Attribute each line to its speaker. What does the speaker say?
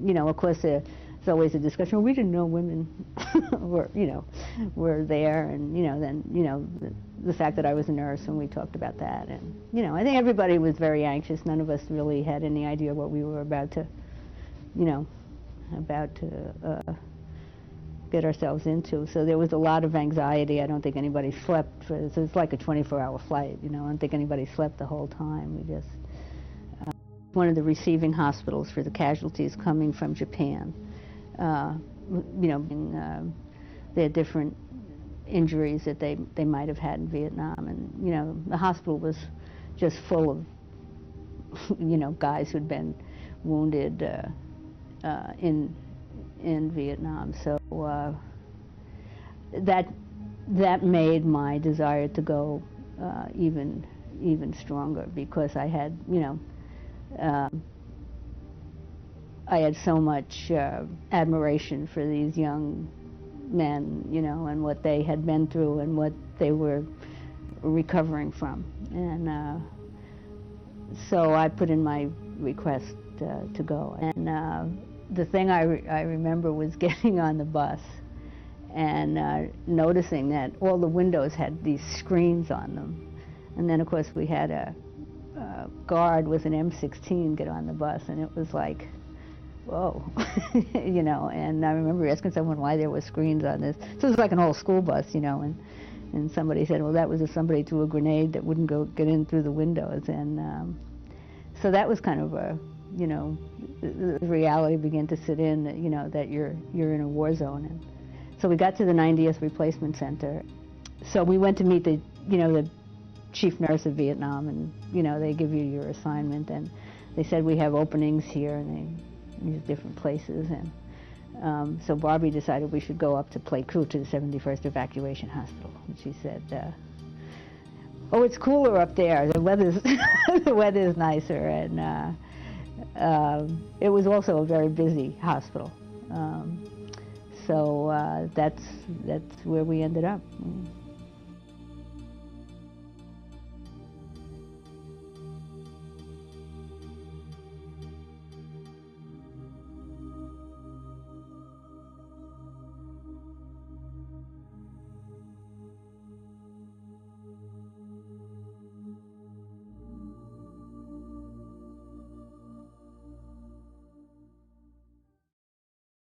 Speaker 1: You know, of course, there's always a discussion. Well, we didn't know women were there, and then the fact that I was a nurse, and we talked about that, and I think everybody was very anxious. None of us really had any idea what we were about to get ourselves into. So there was a lot of anxiety. I don't think anybody slept. It's like a 24-hour flight. I don't think anybody slept the whole time. We just one of the receiving hospitals for the casualties coming from Japan. They had different injuries that they might have had in Vietnam, and the hospital was just full of guys who'd been wounded in Vietnam. So that made my desire to go even stronger, because I had I had so much admiration for these young men, and what they had been through and what they were recovering from. And so I put in my request to go. And the thing I remember was getting on the bus and noticing that all the windows had these screens on them. And then, of course, we had a guard with an M16 get on the bus, and it was like, whoa, and I remember asking someone why there were screens on this. So it was like an old school bus, and somebody said, well, that was if somebody threw a grenade that wouldn't get in through the windows. And so that was kind of a, the reality began to sit in, that you're in a war zone. And so we got to the 90th Replacement Center. So we went to meet the chief nurse of Vietnam, and they give you your assignment, and they said, we have openings here, and these different places. And so Barbie decided we should go up to play crew to the 71st Evacuation Hospital. And she said, oh, it's cooler up there. The weather's nicer. And it was also a very busy hospital. So that's where we ended up.